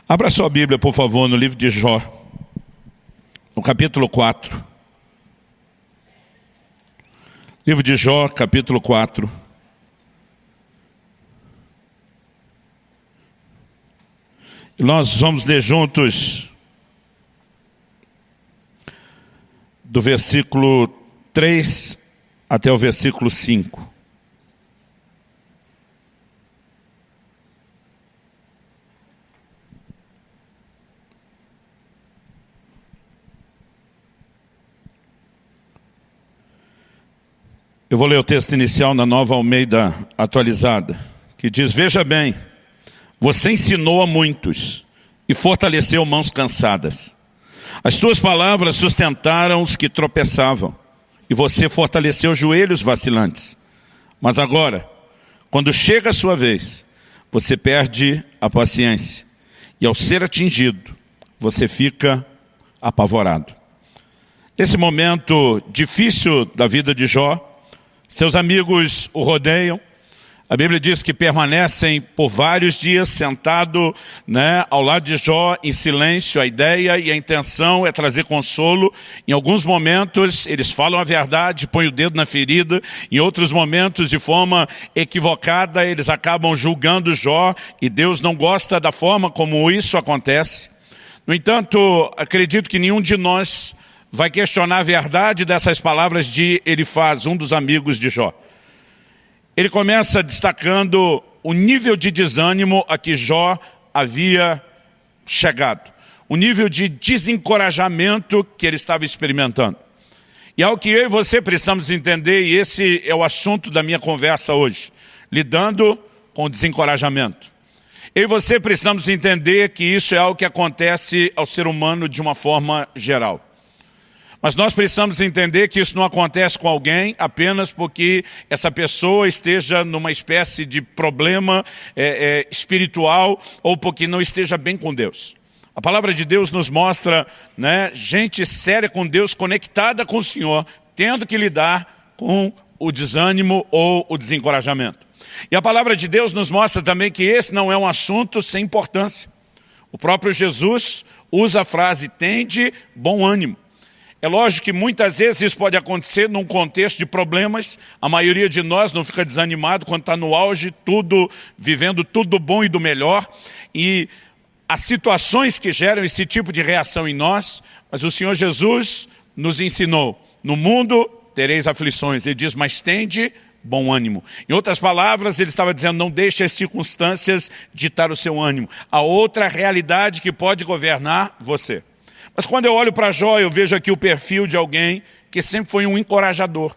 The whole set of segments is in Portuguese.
Abra sua Bíblia, por favor, no livro de Jó, no capítulo 4. Livro de Jó, capítulo 4. E nós vamos ler juntos do versículo 3 até o versículo 5. Eu vou ler o texto inicial na Nova Almeida atualizada, que diz: veja bem, você ensinou a muitos e fortaleceu mãos cansadas. As tuas palavras sustentaram os que tropeçavam, e você fortaleceu joelhos vacilantes. Mas agora, quando chega a sua vez, você perde a paciência, e ao ser atingido, você fica apavorado. Nesse momento difícil da vida de Jó, seus amigos o rodeiam. A Bíblia diz que permanecem por vários dias sentado, ao lado de Jó em silêncio. A ideia e a intenção é trazer consolo. Em alguns momentos eles falam a verdade, põem o dedo na ferida. Em outros momentos, de forma equivocada, eles acabam julgando Jó, e Deus não gosta da forma como isso acontece. No entanto, acredito que nenhum de nós vai questionar a verdade dessas palavras de Elifaz, um dos amigos de Jó. Ele começa destacando o nível de desânimo a que Jó havia chegado, o nível de desencorajamento que ele estava experimentando. E é o que eu e você precisamos entender, e esse é o assunto da minha conversa hoje, lidando com o desencorajamento. Eu e você precisamos entender que isso é algo que acontece ao ser humano de uma forma geral. Mas nós precisamos entender que isso não acontece com alguém apenas porque essa pessoa esteja numa espécie de problema espiritual, ou porque não esteja bem com Deus. A palavra de Deus nos mostra, gente séria com Deus, conectada com o Senhor, tendo que lidar com o desânimo ou o desencorajamento. E a palavra de Deus nos mostra também que esse não é um assunto sem importância. O próprio Jesus usa a frase: tende bom ânimo. É lógico que muitas vezes isso pode acontecer num contexto de problemas. A maioria de nós não fica desanimado quando está no auge, vivendo tudo do bom e do melhor. E as situações que geram esse tipo de reação em nós, mas o Senhor Jesus nos ensinou: no mundo tereis aflições. Ele diz: mas tende bom ânimo. Em outras palavras, ele estava dizendo: não deixe as circunstâncias ditar o seu ânimo. Há outra realidade que pode governar você. Mas quando eu olho para Jó, eu vejo aqui o perfil de alguém que sempre foi um encorajador.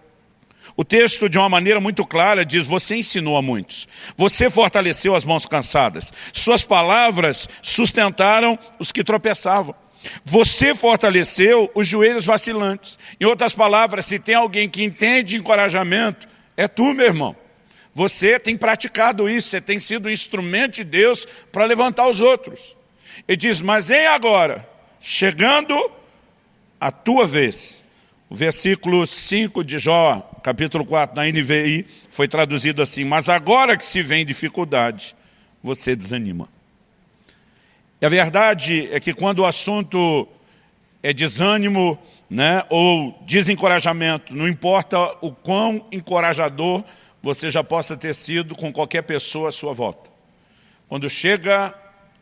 O texto, de uma maneira muito clara, diz: você ensinou a muitos, você fortaleceu as mãos cansadas, suas palavras sustentaram os que tropeçavam, você fortaleceu os joelhos vacilantes. Em outras palavras, se tem alguém que entende encorajamento, é tu, meu irmão. Você tem praticado isso, você tem sido um instrumento de Deus para levantar os outros. Ele diz: mas em agora, chegando a tua vez. O versículo 5 de Jó, capítulo 4, na NVI, foi traduzido assim: mas agora que se vem dificuldade, você desanima. E a verdade é que quando o assunto é desânimo, ou desencorajamento, não importa o quão encorajador você já possa ter sido com qualquer pessoa à sua volta. Quando chega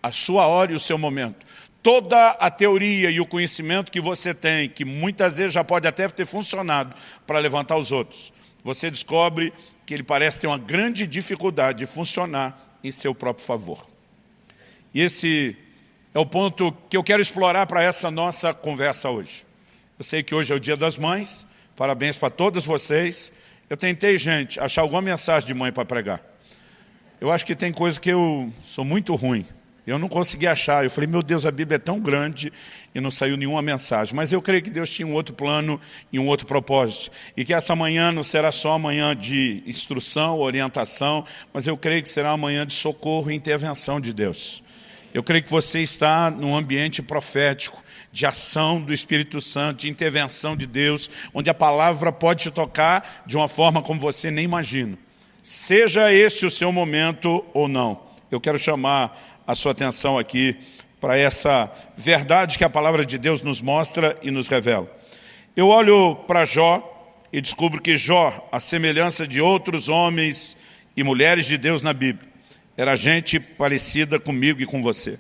a sua hora e o seu momento, toda a teoria e o conhecimento que você tem, que muitas vezes já pode até ter funcionado para levantar os outros, você descobre que ele parece ter uma grande dificuldade de funcionar em seu próprio favor. E esse é o ponto que eu quero explorar para essa nossa conversa hoje. Eu sei que hoje é o Dia das Mães, parabéns para todas vocês. Eu tentei, gente, achar alguma mensagem de mãe para pregar. Eu acho que tem coisa que eu sou muito ruim. Eu não consegui achar. Eu falei: meu Deus, a Bíblia é tão grande, e não saiu nenhuma mensagem. Mas eu creio que Deus tinha um outro plano e um outro propósito. E que essa manhã não será só uma manhã de instrução, orientação, mas eu creio que será uma manhã de socorro e intervenção de Deus. Eu creio que você está num ambiente profético, de ação do Espírito Santo, de intervenção de Deus, onde a palavra pode te tocar de uma forma como você nem imagina. Seja esse o seu momento ou não. Eu quero chamar a sua atenção aqui para essa verdade que a palavra de Deus nos mostra e nos revela. Eu olho para Jó e descubro que Jó, à semelhança de outros homens e mulheres de Deus na Bíblia, era gente parecida comigo e com você.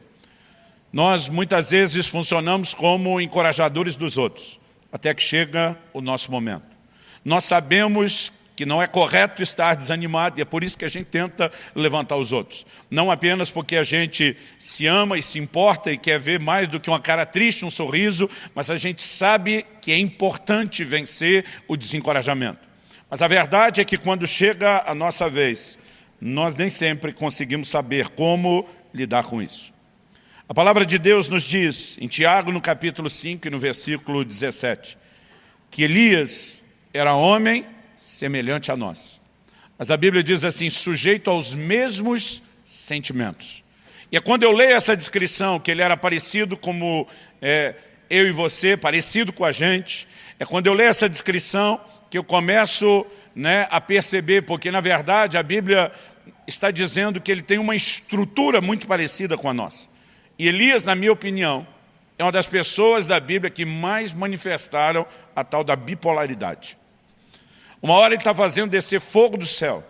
Nós muitas vezes funcionamos como encorajadores dos outros, até que chega o nosso momento. Nós sabemos que não é correto estar desanimado, e é por isso que a gente tenta levantar os outros. Não apenas porque a gente se ama e se importa e quer ver mais do que uma cara triste, um sorriso, mas a gente sabe que é importante vencer o desencorajamento. Mas a verdade é que quando chega a nossa vez, nós nem sempre conseguimos saber como lidar com isso. A palavra de Deus nos diz, em Tiago, no capítulo 5 e no versículo 17, que Elias era homem semelhante a nós. Mas a Bíblia diz assim, sujeito aos mesmos sentimentos. E é quando eu leio essa descrição, que ele era parecido como eu e você, parecido com a gente, é quando eu leio essa descrição que eu começo a perceber, porque na verdade a Bíblia está dizendo que ele tem uma estrutura muito parecida com a nossa. E Elias, na minha opinião, é uma das pessoas da Bíblia que mais manifestaram a tal da bipolaridade. Uma hora ele está fazendo descer fogo do céu,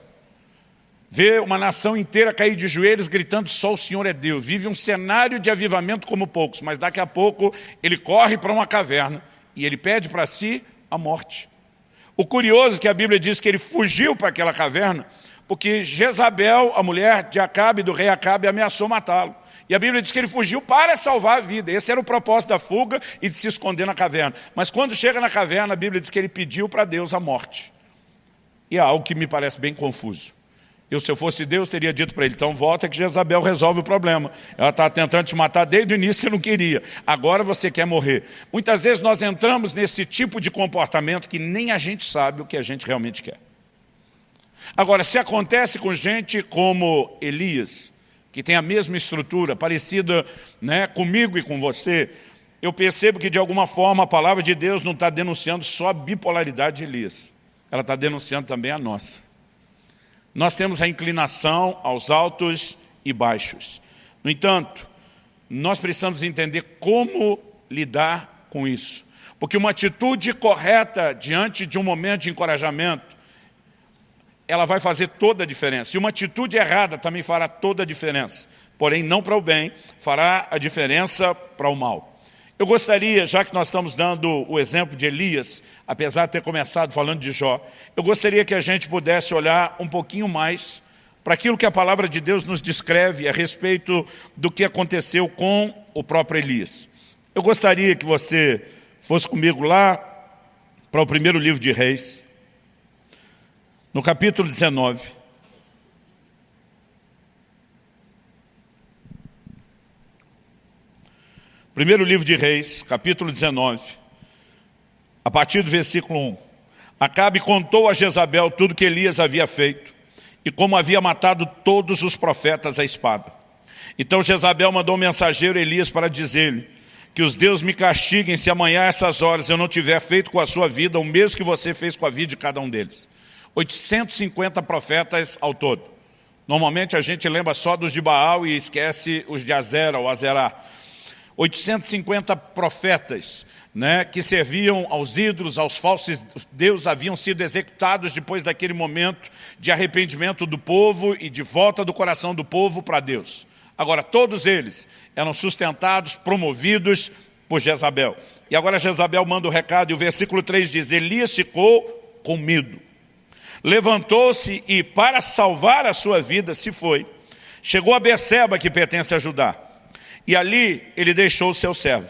vê uma nação inteira cair de joelhos gritando só o Senhor é Deus, vive um cenário de avivamento como poucos, mas daqui a pouco ele corre para uma caverna e ele pede para si a morte. O curioso é que a Bíblia diz que ele fugiu para aquela caverna porque Jezabel, a mulher de Acabe, do rei Acabe, ameaçou matá-lo. E a Bíblia diz que ele fugiu para salvar a vida. Esse era o propósito da fuga e de se esconder na caverna. Mas quando chega na caverna, a Bíblia diz que ele pediu para Deus a morte. E é algo que me parece bem confuso. Se eu fosse Deus, teria dito para ele, então volta que Jezabel resolve o problema. Ela está tentando te matar desde o início, você não queria. Agora você quer morrer. Muitas vezes nós entramos nesse tipo de comportamento que nem a gente sabe o que a gente realmente quer. Agora, se acontece com gente como Elias, que tem a mesma estrutura, parecida comigo e com você, eu percebo que de alguma forma a palavra de Deus não está denunciando só a bipolaridade de Elias. Ela está denunciando também a nossa. Nós temos a inclinação aos altos e baixos. No entanto, nós precisamos entender como lidar com isso. Porque uma atitude correta diante de um momento de encorajamento, ela vai fazer toda a diferença. E uma atitude errada também fará toda a diferença. Porém, não para o bem, fará a diferença para o mal. Eu gostaria, já que nós estamos dando o exemplo de Elias, apesar de ter começado falando de Jó, eu gostaria que a gente pudesse olhar um pouquinho mais para aquilo que a palavra de Deus nos descreve a respeito do que aconteceu com o próprio Elias. Eu gostaria que você fosse comigo lá para o primeiro livro de Reis, no capítulo 19. Primeiro livro de Reis, capítulo 19, a partir do versículo 1. Acabe contou a Jezabel tudo que Elias havia feito e como havia matado todos os profetas à espada. Então Jezabel mandou um mensageiro a Elias para dizer-lhe que os deuses me castiguem se amanhã a essas horas eu não tiver feito com a sua vida o mesmo que você fez com a vida de cada um deles. 850 profetas ao todo. Normalmente a gente lembra só dos de Baal e esquece os de Azera ou Azerá. 850 profetas que serviam aos ídolos, aos falsos deuses, haviam sido executados depois daquele momento de arrependimento do povo e de volta do coração do povo para Deus. Agora, todos eles eram sustentados, promovidos por Jezabel. E agora Jezabel manda o recado, e o versículo 3 diz, Elias ficou com medo. Levantou-se e, para salvar a sua vida, se foi. Chegou a Berseba, que pertence a Judá. E ali ele deixou o seu servo.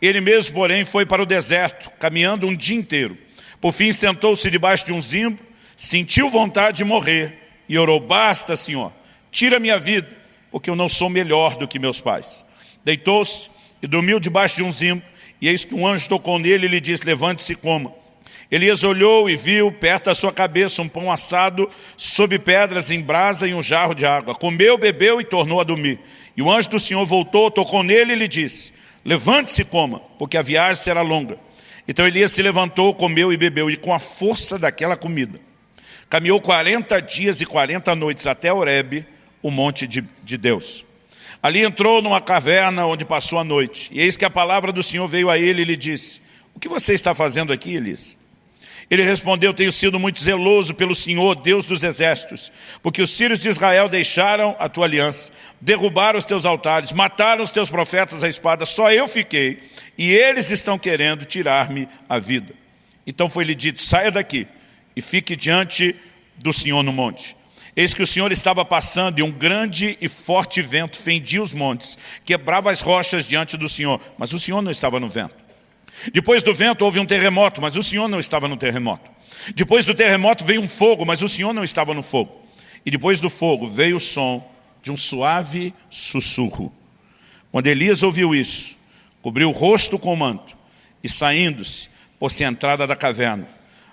Ele mesmo, porém, foi para o deserto, caminhando um dia inteiro. Por fim, sentou-se debaixo de um zimbro, sentiu vontade de morrer e orou, basta, Senhor, tira minha vida, porque eu não sou melhor do que meus pais. Deitou-se e dormiu debaixo de um zimbro, e eis que um anjo tocou nele e lhe disse, levante-se e coma. Elias olhou e viu perto da sua cabeça um pão assado sob pedras em brasa e um jarro de água. Comeu, bebeu e tornou a dormir. E o anjo do Senhor voltou, tocou nele e lhe disse, levante-se e coma, porque a viagem será longa. Então Elias se levantou, comeu e bebeu, e com a força daquela comida, caminhou 40 dias e 40 noites até Horebe, o monte de Deus. Ali entrou numa caverna onde passou a noite. E eis que a palavra do Senhor veio a ele e lhe disse: o que você está fazendo aqui, Elias? Ele respondeu: tenho sido muito zeloso pelo Senhor, Deus dos exércitos, porque os filhos de Israel deixaram a tua aliança, derrubaram os teus altares, mataram os teus profetas à espada, só eu fiquei, e eles estão querendo tirar-me a vida. Então foi-lhe dito: saia daqui e fique diante do Senhor no monte. Eis que o Senhor estava passando e um grande e forte vento fendia os montes, quebrava as rochas diante do Senhor, mas o Senhor não estava no vento. Depois do vento houve um terremoto, mas o Senhor não estava no terremoto. Depois do terremoto veio um fogo, mas o Senhor não estava no fogo. E depois do fogo veio o som de um suave sussurro. Quando Elias ouviu isso, cobriu o rosto com o manto e, saindo-se, pôs-se à entrada da caverna.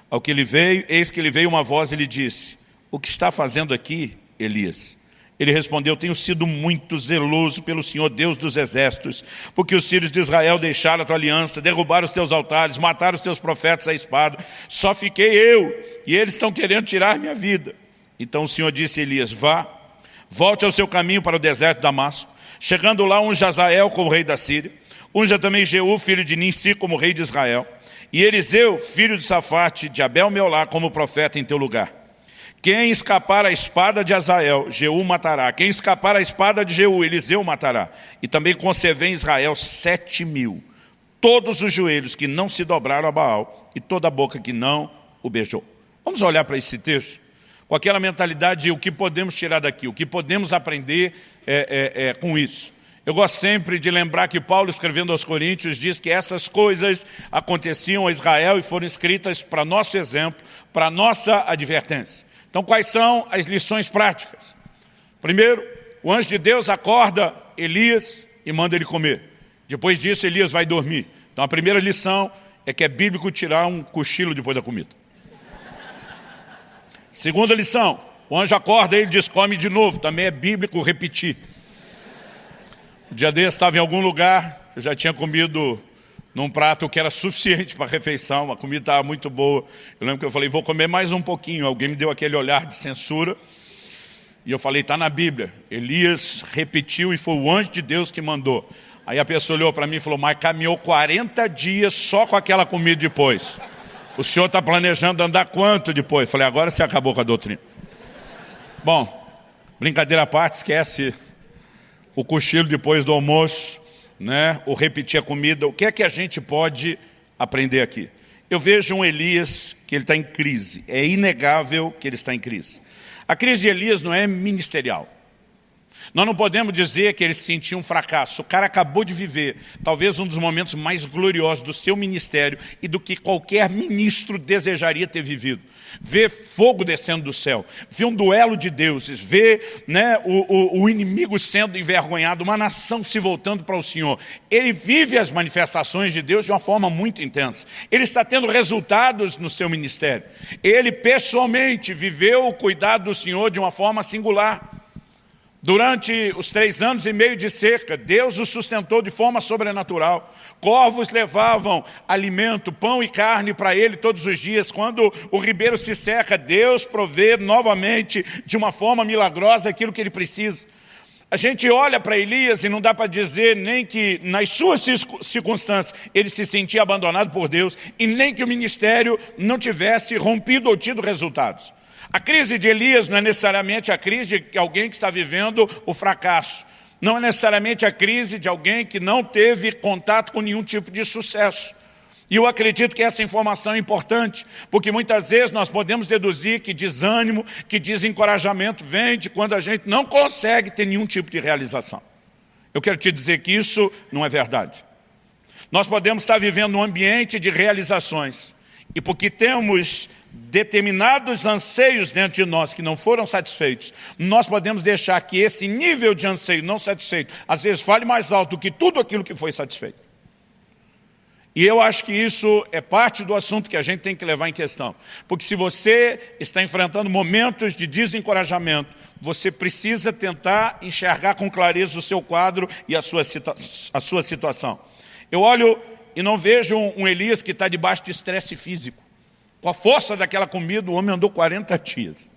Ao que ele veio, eis que lhe veio uma voz e lhe disse: o que está fazendo aqui, Elias? Ele respondeu: tenho sido muito zeloso pelo Senhor, Deus dos exércitos, porque os filhos de Israel deixaram a tua aliança, derrubaram os teus altares, mataram os teus profetas à espada. Só fiquei eu, e eles estão querendo tirar minha vida. Então o Senhor disse a Elias: vá, volte ao seu caminho para o deserto de Damasco. Chegando lá, unja Hazael como rei da Síria, unja também Jeú, filho de Ninsi, como rei de Israel, e Eliseu, filho de Safate, de Abel-Meolá, como profeta em teu lugar. Quem escapar à espada de Hazael, Jeú matará. Quem escapar à espada de Jeú, Eliseu matará. E também concebeu em Israel 7.000, todos os joelhos que não se dobraram a Baal, e toda a boca que não o beijou. Vamos olhar para esse texto com aquela mentalidade de o que podemos tirar daqui, o que podemos aprender com isso. Eu gosto sempre de lembrar que Paulo, escrevendo aos Coríntios, diz que essas coisas aconteciam a Israel e foram escritas para nosso exemplo, para nossa advertência. Então, quais são as lições práticas? Primeiro, o anjo de Deus acorda Elias e manda ele comer. Depois disso, Elias vai dormir. Então, a primeira lição é que é bíblico tirar um cochilo depois da comida. Segunda lição, o anjo acorda e ele diz: come de novo. Também é bíblico repetir. O dia desse estava em algum lugar, eu já tinha comido num prato que era suficiente para a refeição, a comida estava muito boa. Eu lembro que eu falei: vou comer mais um pouquinho. Alguém me deu aquele olhar de censura. E eu falei: está na Bíblia. Elias repetiu e foi o anjo de Deus que mandou. Aí a pessoa olhou para mim e falou: mas caminhou 40 dias só com aquela comida depois. O senhor está planejando andar quanto depois? Eu falei: agora você acabou com a doutrina. Bom, brincadeira à parte, esquece o cochilo depois do almoço, né? Ou repetir a comida. O que é que a gente pode aprender aqui? Eu vejo um Elias que ele está em crise. É inegável que ele está em crise. A crise de Elias não é ministerial. Nós não podemos dizer que ele se sentia um fracasso. O cara acabou de viver talvez um dos momentos mais gloriosos do seu ministério e do que qualquer ministro desejaria ter vivido. Ver fogo descendo do céu, ver um duelo de deuses, ver, né, o inimigo sendo envergonhado, uma nação se voltando para o Senhor. Ele vive as manifestações de Deus de uma forma muito intensa. Ele está tendo resultados no seu ministério. Ele pessoalmente viveu o cuidado do Senhor de uma forma singular. Durante os 3 anos e meio de seca, Deus o sustentou de forma sobrenatural. Corvos levavam alimento, pão e carne para ele todos os dias. Quando o ribeiro se seca, Deus provê novamente de uma forma milagrosa aquilo que ele precisa. A gente olha para Elias e não dá para dizer nem que nas suas circunstâncias ele se sentia abandonado por Deus e nem que o ministério não tivesse rompido ou tido resultados. A crise de Elias não é necessariamente a crise de alguém que está vivendo o fracasso. Não é necessariamente a crise de alguém que não teve contato com nenhum tipo de sucesso. E eu acredito que essa informação é importante, porque muitas vezes nós podemos deduzir que desânimo, que desencorajamento vem de quando a gente não consegue ter nenhum tipo de realização. Eu quero te dizer que isso não é verdade. Nós podemos estar vivendo um ambiente de realizações, e porque temos determinados anseios dentro de nós que não foram satisfeitos, nós podemos deixar que esse nível de anseio não satisfeito, às vezes fale mais alto do que tudo aquilo que foi satisfeito. E eu acho que isso é parte do assunto que a gente tem que levar em questão. Porque se você está enfrentando momentos de desencorajamento, você precisa tentar enxergar com clareza o seu quadro e a sua situação. Eu olho e não vejo um Elias que está debaixo de estresse físico. Com a força daquela comida, o homem andou 40 dias.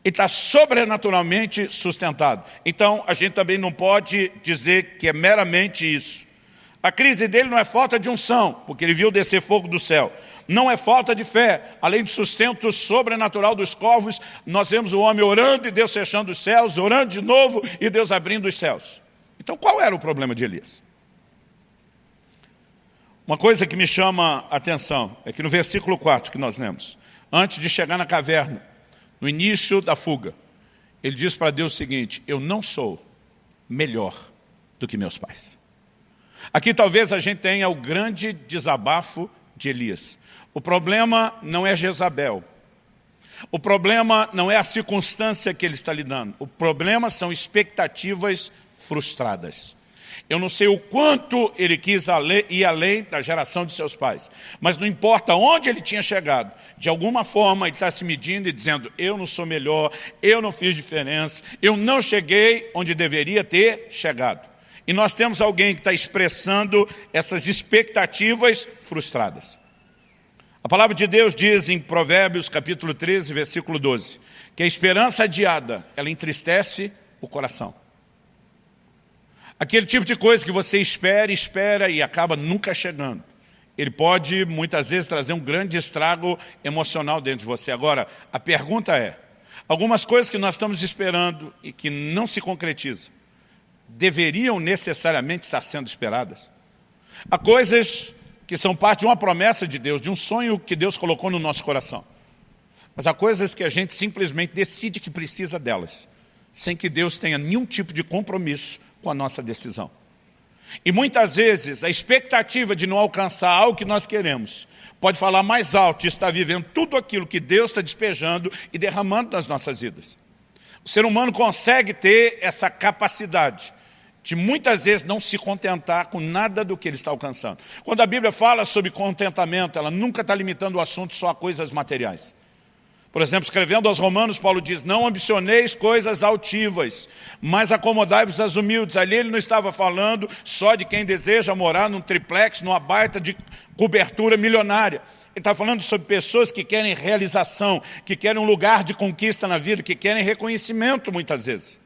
está sobrenaturalmente sustentado. Então, a gente também não pode dizer que é meramente isso. A crise dele não é falta de unção, porque ele viu descer fogo do céu. Não é falta de fé. Além do sustento sobrenatural dos corvos, nós vemos o homem orando e Deus fechando os céus, orando de novo e Deus abrindo os céus. Então, qual era o problema de Elias? Uma coisa que me chama a atenção é que no versículo 4 que nós lemos, antes de chegar na caverna, no início da fuga, ele diz para Deus o seguinte: eu não sou melhor do que meus pais. Aqui talvez a gente tenha o grande desabafo de Elias. O problema não é Jezabel. O problema não é a circunstância que ele está lidando. O problema são expectativas frustradas. Eu não sei o quanto ele quis ir além da geração de seus pais, mas não importa onde ele tinha chegado, de alguma forma ele está se medindo e dizendo: eu não sou melhor, eu não fiz diferença, eu não cheguei onde deveria ter chegado. E nós temos alguém que está expressando essas expectativas frustradas. A palavra de Deus diz em Provérbios capítulo 13, versículo 12, que a esperança adiada, ela entristece o coração. Aquele tipo de coisa que você espera e acaba nunca chegando. Ele pode, muitas vezes, trazer um grande estrago emocional dentro de você. Agora, a pergunta é, algumas coisas que nós estamos esperando e que não se concretizam, deveriam necessariamente estar sendo esperadas? Há coisas que são parte de uma promessa de Deus, de um sonho que Deus colocou no nosso coração. Mas há coisas que a gente simplesmente decide que precisa delas, sem que Deus tenha nenhum tipo de compromisso com a nossa decisão. E muitas vezes a expectativa de não alcançar algo que nós queremos pode falar mais alto de estar vivendo tudo aquilo que Deus está despejando e derramando nas nossas vidas. O ser humano consegue ter essa capacidade de muitas vezes não se contentar com nada do que ele está alcançando. Quando a Bíblia fala sobre contentamento, ela nunca está limitando o assunto só a coisas materiais. Por exemplo, escrevendo aos Romanos, Paulo diz: não ambicioneis coisas altivas, mas acomodai-vos às humildes. Ali ele não estava falando só de quem deseja morar num triplex, numa baita de cobertura milionária. Ele está falando sobre pessoas que querem realização, que querem um lugar de conquista na vida, que querem reconhecimento muitas vezes.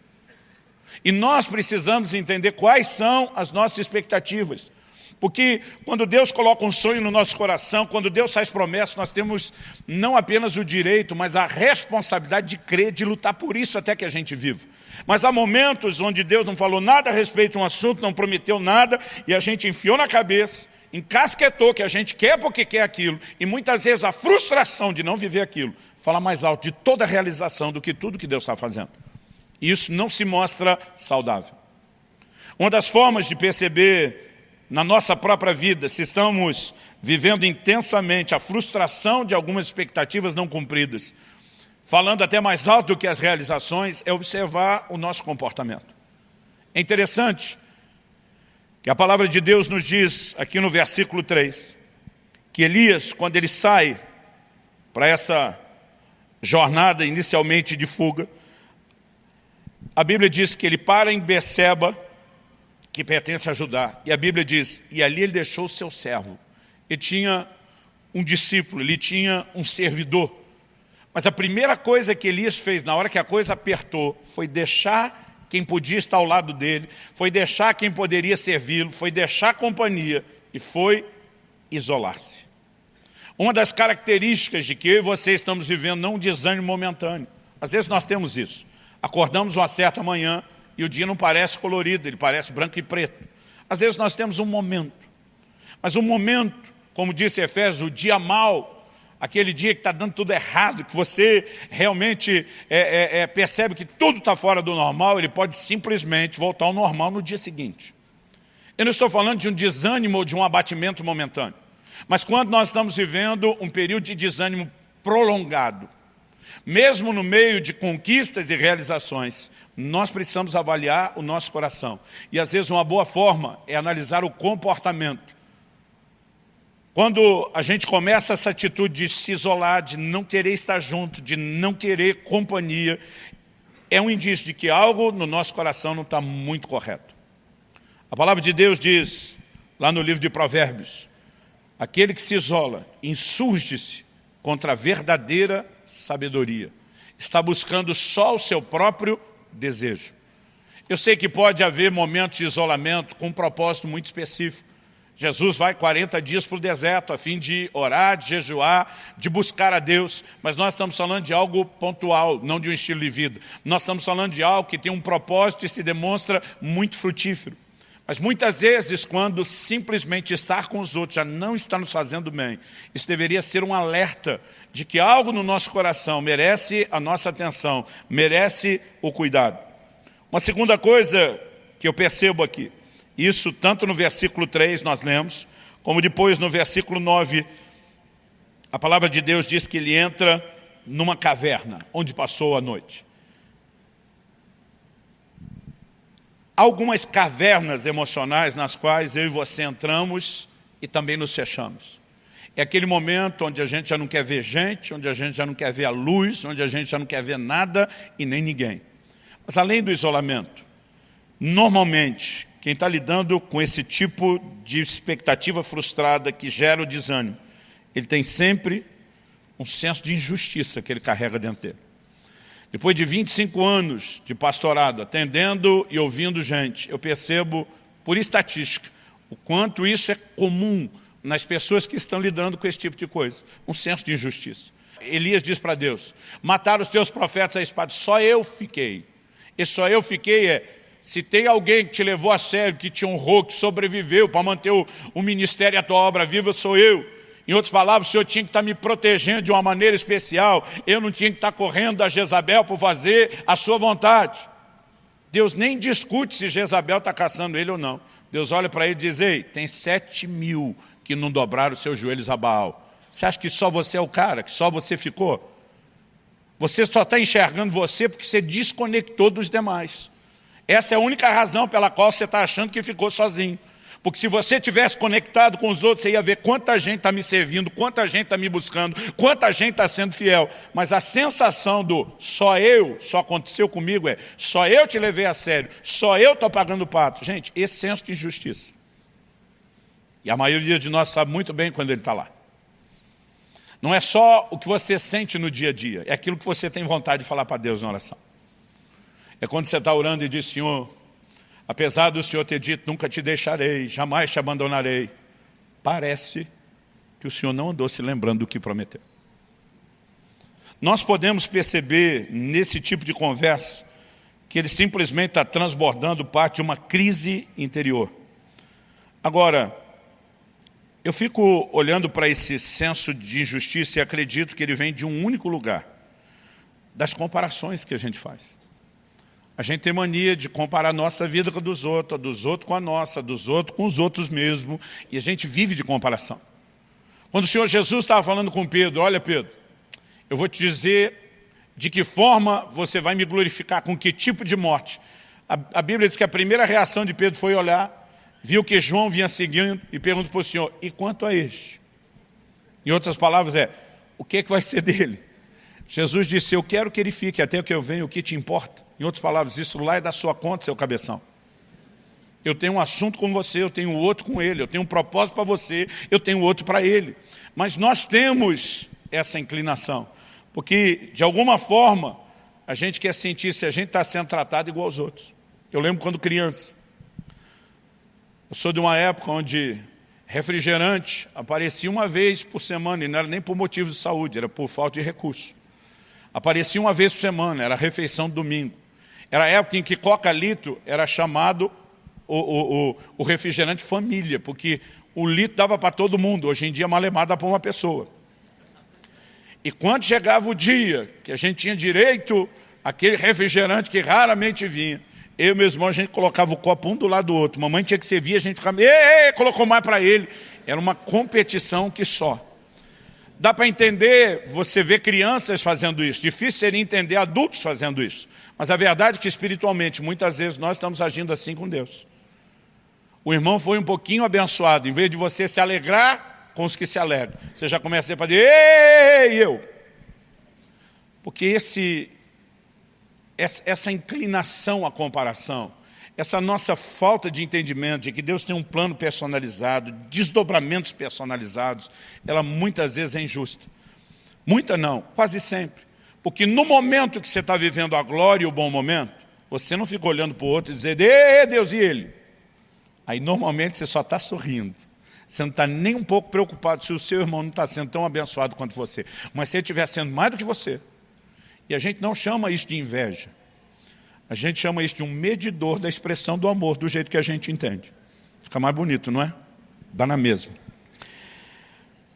E nós precisamos entender quais são as nossas expectativas. Porque quando Deus coloca um sonho no nosso coração, quando Deus faz promessas, nós temos não apenas o direito, mas a responsabilidade de crer, de lutar por isso até que a gente viva. Mas há momentos onde Deus não falou nada a respeito de um assunto, não prometeu nada, e a gente enfiou na cabeça, encasquetou que a gente quer porque quer aquilo, e muitas vezes a frustração de não viver aquilo fala mais alto de toda a realização do que tudo que Deus está fazendo. E isso não se mostra saudável. Uma das formas de perceber na nossa própria vida, se estamos vivendo intensamente a frustração de algumas expectativas não cumpridas, falando até mais alto do que as realizações, é observar o nosso comportamento. É interessante que a palavra de Deus nos diz, aqui no versículo 3, que Elias, quando ele sai para essa jornada inicialmente de fuga, a Bíblia diz que ele para em Beceba, que pertence a Judá. E a Bíblia diz, e ali ele deixou o seu servo. Ele tinha um discípulo, ele tinha um servidor. Mas a primeira coisa que Elias fez, na hora que a coisa apertou, foi deixar quem podia estar ao lado dele, foi deixar quem poderia servi-lo, foi deixar a companhia e foi isolar-se. Uma das características de que eu e você estamos vivendo não um desânimo momentâneo. Às vezes nós temos isso. Acordamos uma certa manhã, e o dia não parece colorido, ele parece branco e preto. Às vezes nós temos um momento. Mas um momento, como disse Efésios, o dia mau, aquele dia que está dando tudo errado, que você realmente percebe que tudo está fora do normal, ele pode simplesmente voltar ao normal no dia seguinte. Eu não estou falando de um desânimo ou de um abatimento momentâneo. Mas quando nós estamos vivendo um período de desânimo prolongado, mesmo no meio de conquistas e realizações, nós precisamos avaliar o nosso coração. E às vezes uma boa forma é analisar o comportamento. Quando a gente começa essa atitude de se isolar, de não querer estar junto, de não querer companhia, é um indício de que algo no nosso coração não está muito correto. A palavra de Deus diz, lá no livro de Provérbios, aquele que se isola, insurge-se contra a verdadeira sabedoria. está buscando só o seu próprio desejo. Eu sei que pode haver momentos de isolamento com um propósito muito específico. Jesus vai 40 dias para o deserto a fim de orar, de jejuar, de buscar a Deus. Mas nós estamos falando de algo pontual, não de um estilo de vida. Nós estamos falando de algo que tem um propósito e se demonstra muito frutífero. Mas muitas vezes, quando simplesmente estar com os outros já não está nos fazendo bem, isso deveria ser um alerta de que algo no nosso coração merece a nossa atenção, merece o cuidado. Uma segunda coisa que eu percebo aqui, isso tanto no versículo 3 nós lemos, como depois no versículo 9, a palavra de Deus diz que ele entra numa caverna, onde passou a noite. Há algumas cavernas emocionais nas quais eu e você entramos e também nos fechamos. É aquele momento onde a gente já não quer ver gente, onde a gente já não quer ver a luz, onde a gente já não quer ver nada e nem ninguém. Mas além do isolamento, normalmente, quem está lidando com esse tipo de expectativa frustrada que gera o desânimo, ele tem sempre um senso de injustiça que ele carrega dentro dele. Depois de 25 anos de pastorado, atendendo e ouvindo gente, eu percebo, por estatística, o quanto isso é comum nas pessoas que estão lidando com esse tipo de coisa. Um senso de injustiça. Elias diz para Deus, mataram os teus profetas à espada, só eu fiquei. E só eu fiquei se tem alguém que te levou a sério, que te honrou, que sobreviveu para manter o ministério e a tua obra viva, sou eu. Em outras palavras, o Senhor tinha que estar me protegendo de uma maneira especial. Eu não tinha que estar correndo da Jezabel por fazer a sua vontade. Deus nem discute se Jezabel está caçando ele ou não. Deus olha para ele e diz, ei, tem 7.000 que não dobraram os seus joelhos a Baal. Você acha que só você é o cara, que só você ficou? Você só está enxergando você porque você desconectou dos demais. Essa é a única razão pela qual você está achando que ficou sozinho. Porque se você tivesse conectado com os outros, você ia ver quanta gente está me servindo, quanta gente está me buscando, quanta gente está sendo fiel. Mas a sensação do só aconteceu comigo só eu te levei a sério, só eu estou pagando o pato. Gente, esse senso de injustiça. E a maioria de nós sabe muito bem quando ele está lá. Não é só o que você sente no dia a dia, é aquilo que você tem vontade de falar para Deus na oração. É quando você está orando e diz, Senhor, apesar do Senhor ter dito, nunca te deixarei, jamais te abandonarei, parece que o Senhor não andou se lembrando do que prometeu. Nós podemos perceber nesse tipo de conversa que ele simplesmente está transbordando parte de uma crise interior. Agora, eu fico olhando para esse senso de injustiça e acredito que ele vem de um único lugar, das comparações que a gente faz. A gente tem mania de comparar a nossa vida com a dos outros com a nossa, dos outros com os outros mesmo, e a gente vive de comparação. Quando o Senhor Jesus estava falando com Pedro, olha Pedro, eu vou te dizer de que forma você vai me glorificar, com que tipo de morte. A Bíblia diz que a primeira reação de Pedro foi olhar, viu que João vinha seguindo e perguntou para o Senhor, e quanto a este? Em outras palavras o que vai ser dele? Jesus disse, eu quero que ele fique até que eu venha, o que te importa? Em outras palavras, isso lá é da sua conta, seu cabeção. Eu tenho um assunto com você, eu tenho outro com ele, eu tenho um propósito para você, eu tenho outro para ele. Mas nós temos essa inclinação, porque de alguma forma a gente quer sentir se a gente está sendo tratado igual aos outros. Eu lembro quando criança, eu sou de uma época onde refrigerante aparecia uma vez por semana, e não era nem por motivos de saúde, era por falta de recurso. Aparecia uma vez por semana, era a refeição do domingo. Era a época em que Coca-Litro era chamado o refrigerante família, porque o litro dava para todo mundo, hoje em dia malemar dá para uma pessoa. E quando chegava o dia que a gente tinha direito àquele refrigerante que raramente vinha, eu e meu irmão, a gente colocava o copo um do lado do outro. Mamãe tinha que servir, a gente ficava, colocou mais para ele. Era uma competição que só. Dá para entender, você vê crianças fazendo isso. Difícil seria entender adultos fazendo isso. Mas a verdade é que espiritualmente, muitas vezes, nós estamos agindo assim com Deus. O irmão foi um pouquinho abençoado. Em vez de você se alegrar com os que se alegram, você já começa a dizer para Deus, ei, eu. Porque essa inclinação à comparação, essa nossa falta de entendimento de que Deus tem um plano personalizado, desdobramentos personalizados, ela muitas vezes é injusta. Muita não, quase sempre. Porque no momento que você está vivendo a glória e o bom momento, você não fica olhando para o outro e dizendo, "Ê, Deus e ele?" Aí normalmente você só está sorrindo. Você não está nem um pouco preocupado se o seu irmão não está sendo tão abençoado quanto você. Mas se ele estiver sendo mais do que você. E a gente não chama isso de inveja. A gente chama isso de um medidor da expressão do amor, do jeito que a gente entende. Fica mais bonito, não é? Dá na mesma.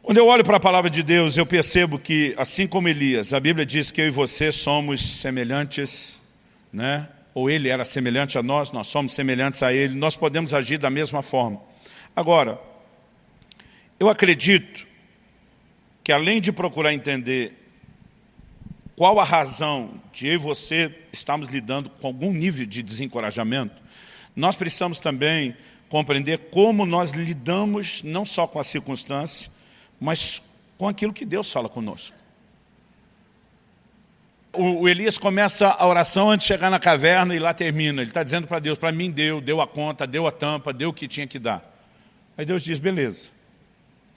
Quando eu olho para a palavra de Deus, eu percebo que, assim como Elias, a Bíblia diz que eu e você somos semelhantes, né? Ou ele era semelhante a nós somos semelhantes a ele, nós podemos agir da mesma forma. Agora, eu acredito que além de procurar entender qual a razão de eu e você estarmos lidando com algum nível de desencorajamento, nós precisamos também compreender como nós lidamos não só com a circunstância, mas com aquilo que Deus fala conosco. O Elias começa a oração antes de chegar na caverna e lá termina. Ele está dizendo para Deus, para mim deu a conta, deu a tampa, deu o que tinha que dar. Aí Deus diz, beleza,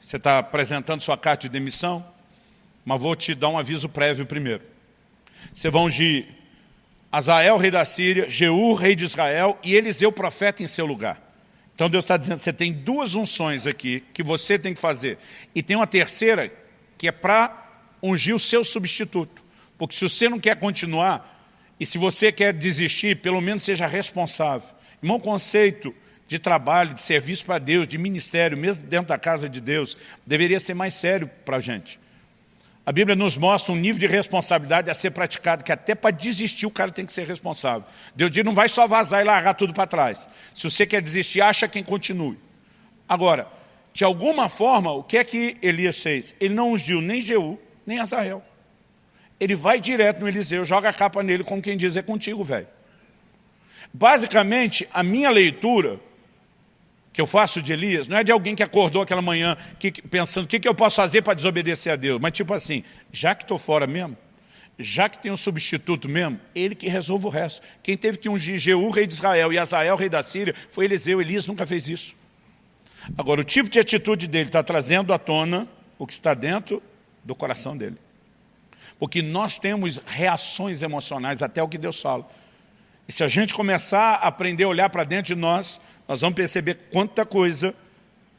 você está apresentando sua carta de demissão, mas vou te dar um aviso prévio primeiro. Você vai ungir Azael, rei da Síria, Jeú, rei de Israel, e Eliseu, profeta, em seu lugar. Então Deus está dizendo, você tem duas unções aqui que você tem que fazer. E tem uma terceira que é para ungir o seu substituto. Porque se você não quer continuar, e se você quer desistir, pelo menos seja responsável. Irmão, conceito de trabalho, de serviço para Deus, de ministério, mesmo dentro da casa de Deus, deveria ser mais sério para a gente. A Bíblia nos mostra um nível de responsabilidade a ser praticado, que até para desistir o cara tem que ser responsável. Deus diz, não vai só vazar e largar tudo para trás. Se você quer desistir, acha quem continue. Agora, de alguma forma, o que é que Elias fez? Ele não ungiu nem Jeú, nem Azael. Ele vai direto no Eliseu, joga a capa nele, como quem diz, é contigo, velho. Basicamente, a minha leitura que eu faço de Elias, não é de alguém que acordou aquela manhã pensando o que eu posso fazer para desobedecer a Deus, mas tipo assim, já que estou fora mesmo, já que tem um substituto mesmo, ele que resolve o resto. Quem teve que ungir Jeú, rei de Israel, e Azael, rei da Síria, foi Eliseu. Elias nunca fez isso. Agora, o tipo de atitude dele está trazendo à tona o que está dentro do coração dele. Porque nós temos reações emocionais até o que Deus fala. E se a gente começar a aprender a olhar para dentro de nós, nós vamos perceber quanta coisa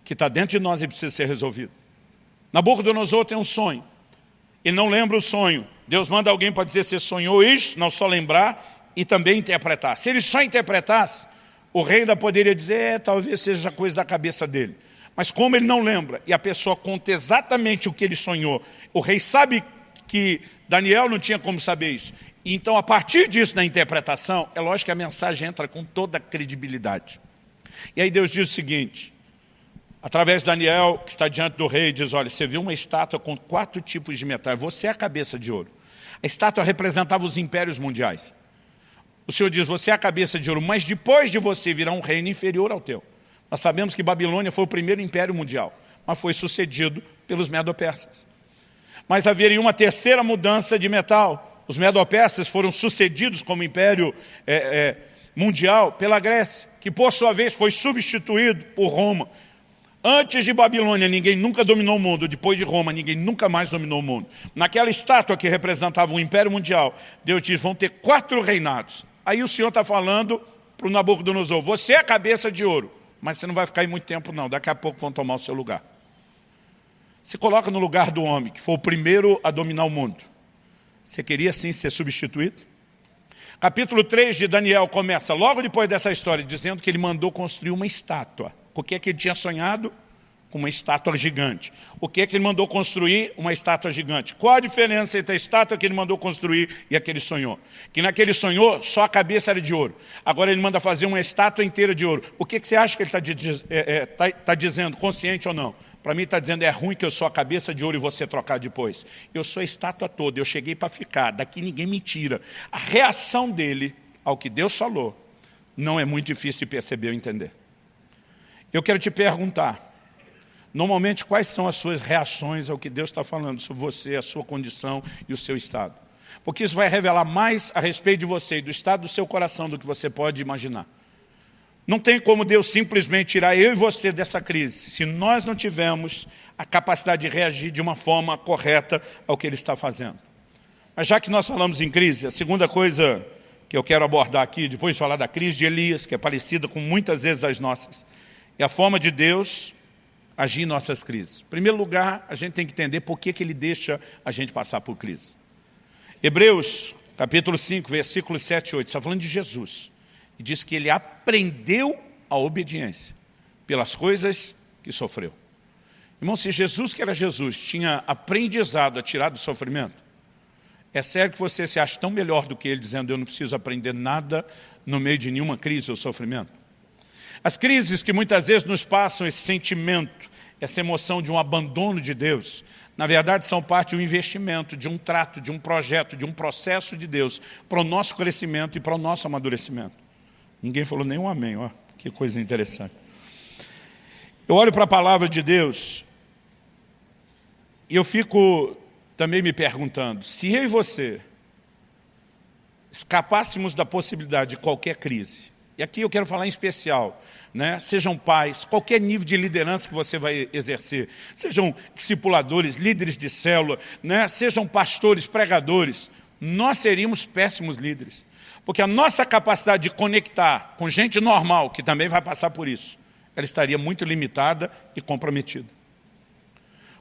que está dentro de nós e precisa ser resolvida. Nabucodonosor tem um sonho. Ele não lembra o sonho. Deus manda alguém para dizer se sonhou isso, não só lembrar e também interpretar. Se ele só interpretasse, o rei ainda poderia dizer, talvez seja coisa da cabeça dele. Mas como ele não lembra e a pessoa conta exatamente o que ele sonhou, o rei sabe que Daniel não tinha como saber isso. Então, a partir disso, na interpretação, é lógico que a mensagem entra com toda a credibilidade. E aí Deus diz o seguinte, através de Daniel, que está diante do rei, diz, olha, você viu uma estátua com 4 tipos de metal, você é a cabeça de ouro. A estátua representava os impérios mundiais. O Senhor diz, você é a cabeça de ouro, mas depois de você virá um reino inferior ao teu. Nós sabemos que Babilônia foi o primeiro império mundial, mas foi sucedido pelos medo-persas. Mas haveria uma terceira mudança de metal. Os medo-persas foram sucedidos como império mundial pela Grécia, que por sua vez foi substituído por Roma. Antes de Babilônia, ninguém nunca dominou o mundo. Depois de Roma, ninguém nunca mais dominou o mundo. Naquela estátua que representava o império mundial, Deus diz, vão ter 4 reinados. Aí o Senhor está falando para o Nabucodonosor, você é a cabeça de ouro, mas você não vai ficar aí muito tempo não, daqui a pouco vão tomar o seu lugar. Se coloca no lugar do homem, que foi o primeiro a dominar o mundo. Você queria sim ser substituído? Capítulo 3 de Daniel começa logo depois dessa história, dizendo que ele mandou construir uma estátua. O que é que ele tinha sonhado? Com uma estátua gigante. O que é que ele mandou construir? Uma estátua gigante. Qual a diferença entre a estátua que ele mandou construir e a que ele sonhou? Que naquele sonhou, só a cabeça era de ouro. Agora ele manda fazer uma estátua inteira de ouro. O que você acha que ele está dizendo, consciente ou não? Para mim está dizendo, é ruim que eu sou a cabeça de ouro e você trocar depois. Eu sou a estátua toda, eu cheguei para ficar, daqui ninguém me tira. A reação dele ao que Deus falou não é muito difícil de perceber ou entender. Eu quero te perguntar, normalmente quais são as suas reações ao que Deus está falando sobre você, a sua condição e o seu estado? Porque isso vai revelar mais a respeito de você e do estado do seu coração do que você pode imaginar. Não tem como Deus simplesmente tirar eu e você dessa crise, se nós não tivermos a capacidade de reagir de uma forma correta ao que Ele está fazendo. Mas já que nós falamos em crise, a segunda coisa que eu quero abordar aqui, depois de falar da crise de Elias, que é parecida com muitas vezes as nossas, é a forma de Deus agir em nossas crises. Em primeiro lugar, a gente tem que entender por que Ele deixa a gente passar por crise. Hebreus, capítulo 5, versículos 7 e 8, está falando de Jesus. E diz que Ele aprendeu a obediência pelas coisas que sofreu. Irmão, se Jesus, que era Jesus, tinha aprendizado a tirar do sofrimento, é sério que você se acha tão melhor do que Ele, dizendo, eu não preciso aprender nada no meio de nenhuma crise ou sofrimento? As crises que muitas vezes nos passam, esse sentimento, essa emoção de um abandono de Deus, na verdade são parte de um investimento, de um trato, de um projeto, de um processo de Deus para o nosso crescimento e para o nosso amadurecimento. Ninguém falou nenhum amém, ó, que coisa interessante. Eu olho para a palavra de Deus e eu fico também me perguntando, se eu e você escapássemos da possibilidade de qualquer crise, e aqui eu quero falar em especial, né? Sejam pais, qualquer nível de liderança que você vai exercer, sejam discipuladores, líderes de célula, né? Sejam pastores, pregadores, nós seríamos péssimos líderes. Porque a nossa capacidade de conectar com gente normal, que também vai passar por isso, ela estaria muito limitada e comprometida.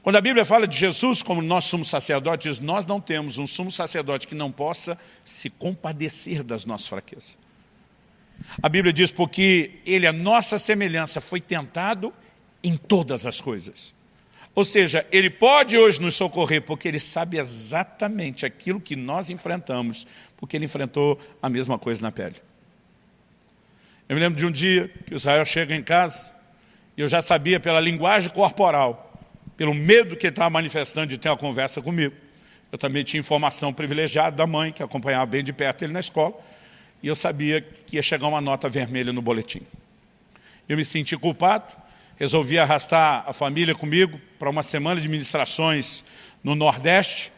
Quando a Bíblia fala de Jesus como nosso sumo sacerdote, diz, nós não temos um sumo sacerdote que não possa se compadecer das nossas fraquezas. A Bíblia diz, porque Ele, a nossa semelhança, foi tentado em todas as coisas. Ou seja, Ele pode hoje nos socorrer, porque Ele sabe exatamente aquilo que nós enfrentamos, porque Ele enfrentou a mesma coisa na pele. Eu me lembro de um dia que o Israel chega em casa, e eu já sabia pela linguagem corporal, pelo medo que ele estava manifestando de ter uma conversa comigo. Eu também tinha informação privilegiada da mãe, que acompanhava bem de perto ele na escola, e eu sabia que ia chegar uma nota vermelha no boletim. Eu me senti culpado, resolvi arrastar a família comigo para uma semana de ministrações no Nordeste,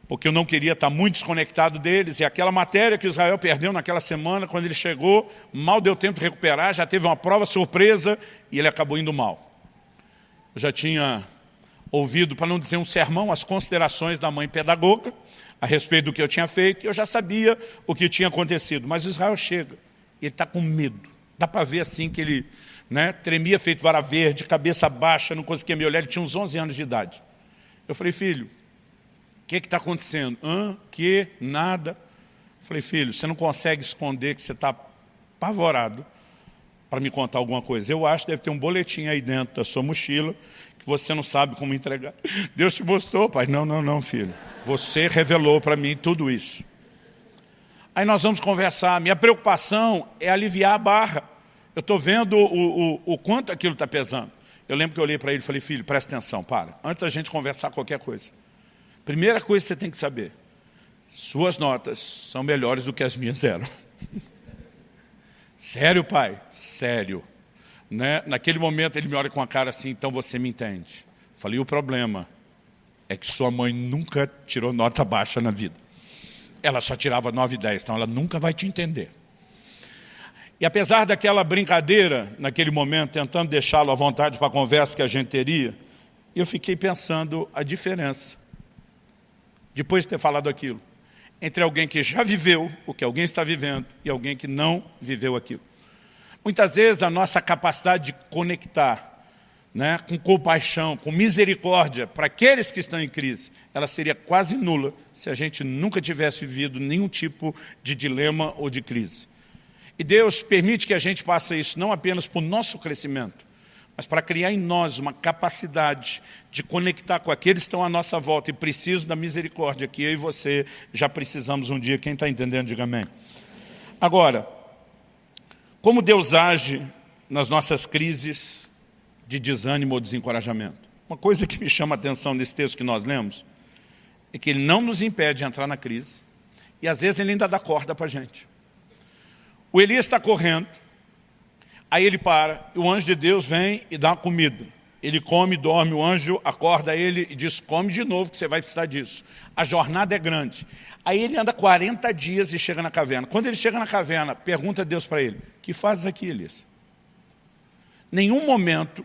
porque eu não queria estar muito desconectado deles, e aquela matéria que Israel perdeu naquela semana, quando ele chegou, mal deu tempo de recuperar, já teve uma prova surpresa, e ele acabou indo mal. Eu já tinha ouvido, para não dizer um sermão, as considerações da mãe pedagoga a respeito do que eu tinha feito, e eu já sabia o que tinha acontecido. Mas Israel chega, ele está com medo. Dá para ver assim que ele, né, tremia feito vara verde, cabeça baixa, não conseguia me olhar, ele tinha uns 11 anos de idade. Eu falei, filho, o que está acontecendo? Que? Nada. Eu falei, filho, você não consegue esconder que você está apavorado para me contar alguma coisa. Eu acho que deve ter um boletim aí dentro da sua mochila, que você não sabe como entregar. Deus te mostrou, pai. Não, filho. Você revelou para mim tudo isso. Aí nós vamos conversar. Minha preocupação é aliviar a barra. Eu estou vendo o quanto aquilo está pesando. Eu lembro que eu olhei para ele e falei, filho, presta atenção, para. Antes da gente conversar qualquer coisa. Primeira coisa que você tem que saber. Suas notas são melhores do que as minhas eram. Sério, pai? Sério. Né? Naquele momento ele me olha com a cara assim, então você me entende. Falei, o problema é que sua mãe nunca tirou nota baixa na vida. Ela só tirava 9 e 10, então ela nunca vai te entender. E apesar daquela brincadeira, naquele momento, tentando deixá-lo à vontade para a conversa que a gente teria, eu fiquei pensando a diferença, depois de ter falado aquilo, entre alguém que já viveu o que alguém está vivendo e alguém que não viveu aquilo. Muitas vezes a nossa capacidade de conectar, né, com compaixão, com misericórdia para aqueles que estão em crise, ela seria quase nula se a gente nunca tivesse vivido nenhum tipo de dilema ou de crise. E Deus permite que a gente passe isso não apenas para o nosso crescimento, mas para criar em nós uma capacidade de conectar com aqueles que estão à nossa volta e precisam da misericórdia que eu e você já precisamos um dia. Quem está entendendo, diga amém. Agora, como Deus age nas nossas crises de desânimo ou desencorajamento? Uma coisa que me chama a atenção nesse texto que nós lemos é que Ele não nos impede de entrar na crise e às vezes Ele ainda dá corda para a gente. O Elias está correndo, aí ele para, e o anjo de Deus vem e dá uma comida. Ele come, dorme, o anjo acorda ele e diz, come de novo que você vai precisar disso. A jornada é grande. Aí ele anda 40 dias e chega na caverna. Quando ele chega na caverna, pergunta a Deus para ele, que fazes aqui, Elias? Nenhum momento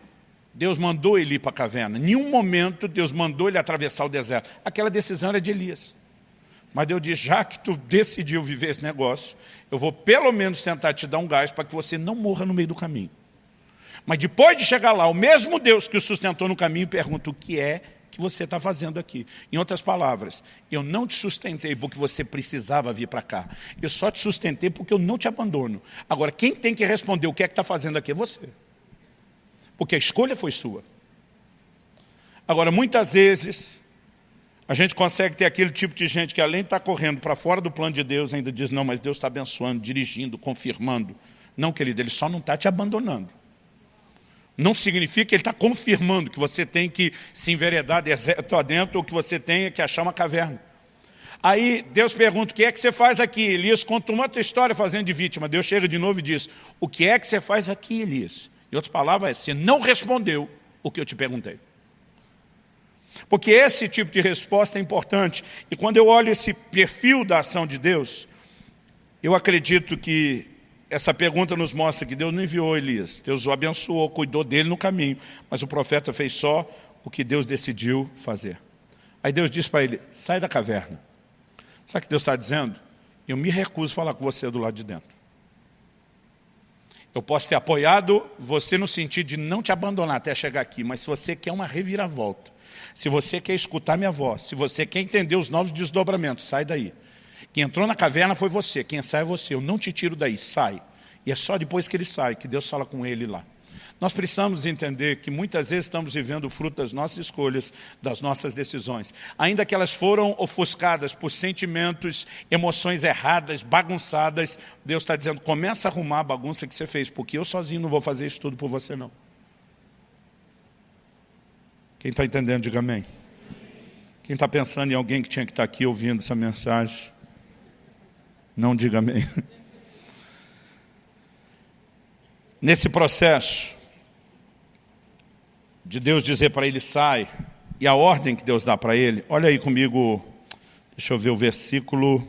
Deus mandou ele ir para a caverna. Nenhum momento Deus mandou ele atravessar o deserto. Aquela decisão era de Elias. Mas Deus diz, já que tu decidiu viver esse negócio, eu vou pelo menos tentar te dar um gás para que você não morra no meio do caminho. Mas depois de chegar lá, o mesmo Deus que o sustentou no caminho pergunta o que é que você está fazendo aqui. Em outras palavras, eu não te sustentei porque você precisava vir para cá. Eu só te sustentei porque eu não te abandono. Agora, quem tem que responder o que é que está fazendo aqui é você. Porque a escolha foi sua. Agora, muitas vezes, a gente consegue ter aquele tipo de gente que além de estar correndo para fora do plano de Deus, ainda diz, não, mas Deus está abençoando, dirigindo, confirmando. Não, querido, Ele só não está te abandonando. Não significa que Ele está confirmando que você tem que se enveredar deserto adentro ou que você tenha que achar uma caverna. Aí Deus pergunta, o que é que você faz aqui? Elias conta uma outra história fazendo de vítima. Deus chega de novo e diz, o que é que você faz aqui, Elias? Em outras palavras, você não respondeu o que eu te perguntei. Porque esse tipo de resposta é importante. E quando eu olho esse perfil da ação de Deus, eu acredito que essa pergunta nos mostra que Deus não enviou Elias. Deus o abençoou, cuidou dele no caminho. Mas o profeta fez só o que Deus decidiu fazer. Aí Deus diz para ele, sai da caverna. Sabe o que Deus está dizendo? Eu me recuso a falar com você do lado de dentro. Eu posso ter apoiado você no sentido de não te abandonar até chegar aqui. Mas se você quer uma reviravolta, se você quer escutar minha voz, se você quer entender os novos desdobramentos, sai daí. Quem entrou na caverna foi você, quem sai é você. Eu não te tiro daí, sai. E é só depois que ele sai, que Deus fala com ele lá. Nós precisamos entender que muitas vezes estamos vivendo o fruto das nossas escolhas, das nossas decisões. Ainda que elas foram ofuscadas por sentimentos, emoções erradas, bagunçadas, Deus está dizendo, começa a arrumar a bagunça que você fez, porque eu sozinho não vou fazer isso tudo por você não. Quem está entendendo, diga amém. Quem está pensando em alguém que tinha que estar aqui ouvindo essa mensagem, não diga amém. Nesse processo de Deus dizer para ele sai, e a ordem que Deus dá para ele, olha aí comigo, deixa eu ver o versículo,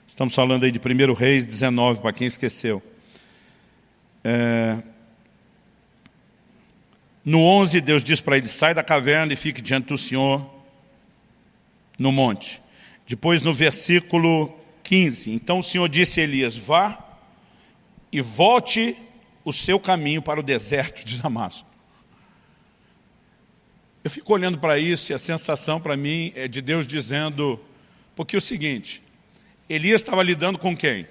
estamos falando aí de 1 Reis 19, para quem esqueceu. No 11, Deus diz para ele, sai da caverna e fique diante do Senhor no monte. Depois no versículo 15, então o Senhor disse a Elias, vá e volte o seu caminho para o deserto de Damasco. Eu fico olhando para isso e a sensação para mim é de Deus dizendo, porque é o seguinte, Elias estava lidando com quem?